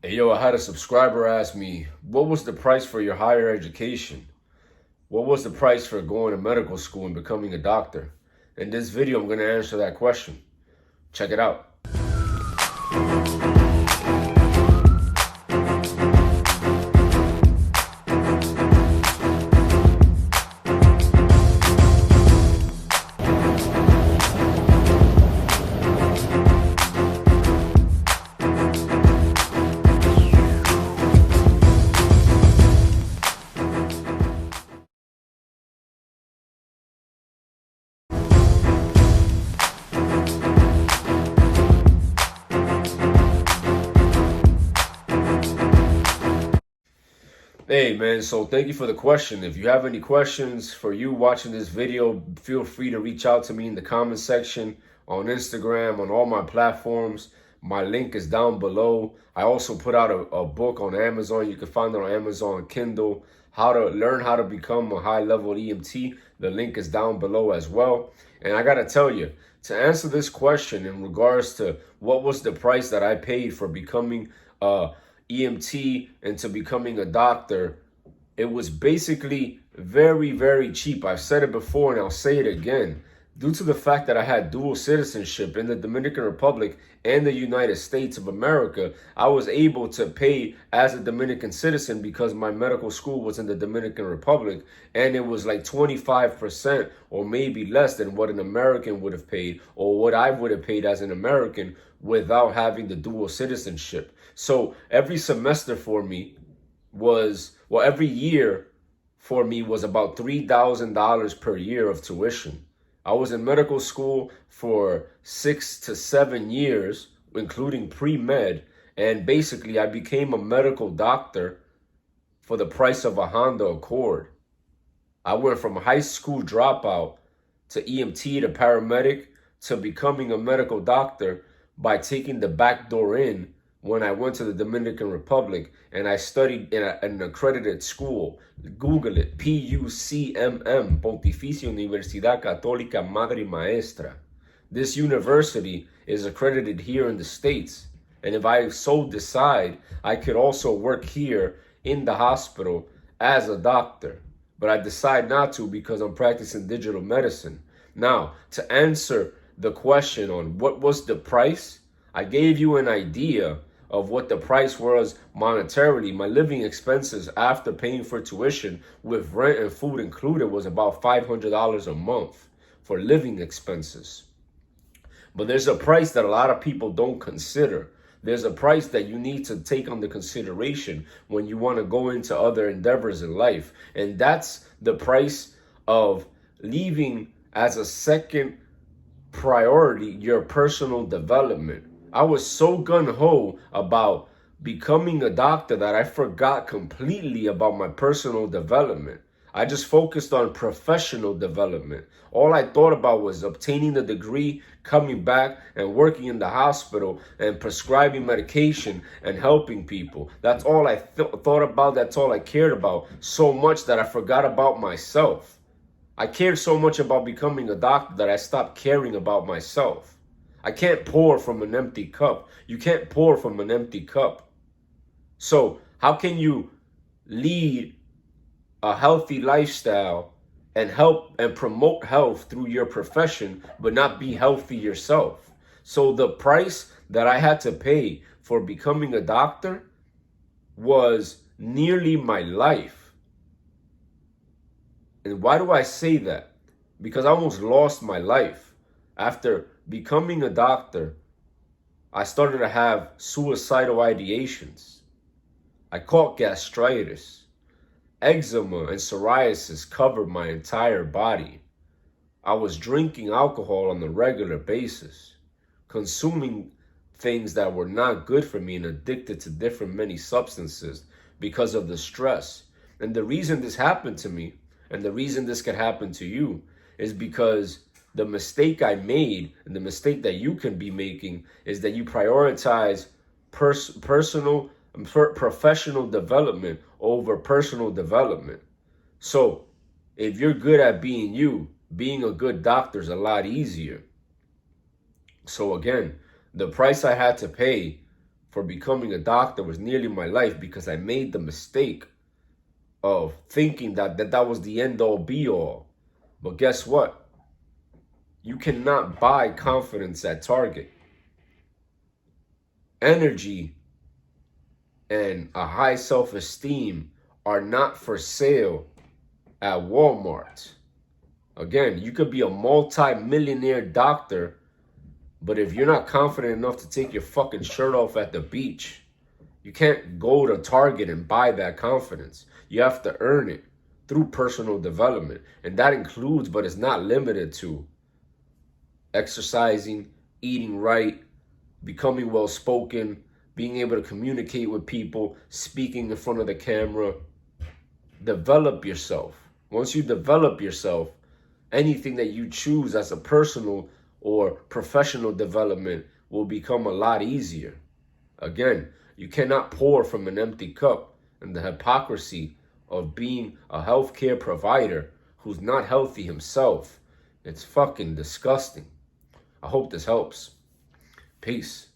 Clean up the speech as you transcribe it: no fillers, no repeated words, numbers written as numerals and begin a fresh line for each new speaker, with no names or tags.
Hey, yo, I had a subscriber ask me, what was the price for your higher education? What was the price for going to medical school and becoming a doctor? In this video, I'm going to answer that question. Check it out. Hey man, so thank you for the question. If you have any questions for you watching this video, feel free to reach out to me in the comment section, on Instagram, on all my platforms. My link is down below. I also put out a book on Amazon. You can find it on Amazon Kindle, how to learn how to become a high-level EMT. The link is down below as well. And I gotta tell you, to answer this question in regards to what was the price that I paid for becoming EMT into becoming a doctor, it was basically very, very cheap. I've said it before and I'll say it again. Due to the fact that I had dual citizenship in the Dominican Republic and the United States of America, I was able to pay as a Dominican citizen because my medical school was in the Dominican Republic, and it was like 25% or maybe less than what an American would have paid or what I would have paid as an American without having the dual citizenship. So every semester for me every year for me was about $3,000 per year of tuition. I was in medical school for 6 to 7 years, including pre-med, and basically I became a medical doctor for the price of a Honda Accord. I went from high school dropout to EMT to paramedic to becoming a medical doctor by taking the back door in when I went to the Dominican Republic and I studied in an accredited school. Google it, PUCMM, Pontificia Universidad Católica Madre Maestra. This university is accredited here in the States. And if I so decide, I could also work here in the hospital as a doctor. But I decide not to because I'm practicing digital medicine. Now, to answer the question on what was the price, I gave you an idea of what the price was monetarily. My living expenses after paying for tuition with rent and food included was about $500 a month for living expenses. But there's a price that a lot of people don't consider. There's a price that you need to take under consideration when you want to go into other endeavors in life. And that's the price of leaving as a second priority your personal development. I was so gung-ho about becoming a doctor that I forgot completely about my personal development. I just focused on professional development. All I thought about was obtaining the degree, coming back and working in the hospital and prescribing medication and helping people. That's all I thought about. That's all I cared about, so much that I forgot about myself. I cared so much about becoming a doctor that I stopped caring about myself. I can't pour from an empty cup. You can't pour from an empty cup. So how can you lead a healthy lifestyle and help and promote health through your profession, but not be healthy yourself? So the price that I had to pay for becoming a doctor was nearly my life. And why do I say that? Because I almost lost my life. After becoming a doctor, I started to have suicidal ideations. I caught gastritis. Eczema and psoriasis covered my entire body. I was drinking alcohol on a regular basis, consuming things that were not good for me and addicted to different many substances because of the stress. And the reason this happened to me, and the reason this could happen to you, is because the mistake I made, and the mistake that you can be making, is that you prioritize professional development over personal development. So if you're good at being you, being a good doctor is a lot easier. So again, the price I had to pay for becoming a doctor was nearly my life, because I made the mistake of thinking that was the end all be all. But guess what? You cannot buy confidence at Target. Energy and a high self-esteem are not for sale at Walmart. Again, you could be a multi-millionaire doctor, but if you're not confident enough to take your fucking shirt off at the beach, you can't go to Target and buy that confidence. You have to earn it through personal development. And that includes, but is not limited to, exercising, eating right, becoming well-spoken, being able to communicate with people, speaking in front of the camera. Develop yourself. Once you develop yourself, anything that you choose as a personal or professional development will become a lot easier. Again, you cannot pour from an empty cup, and the hypocrisy of being a healthcare provider who's not healthy himself, it's fucking disgusting. I hope this helps. Peace.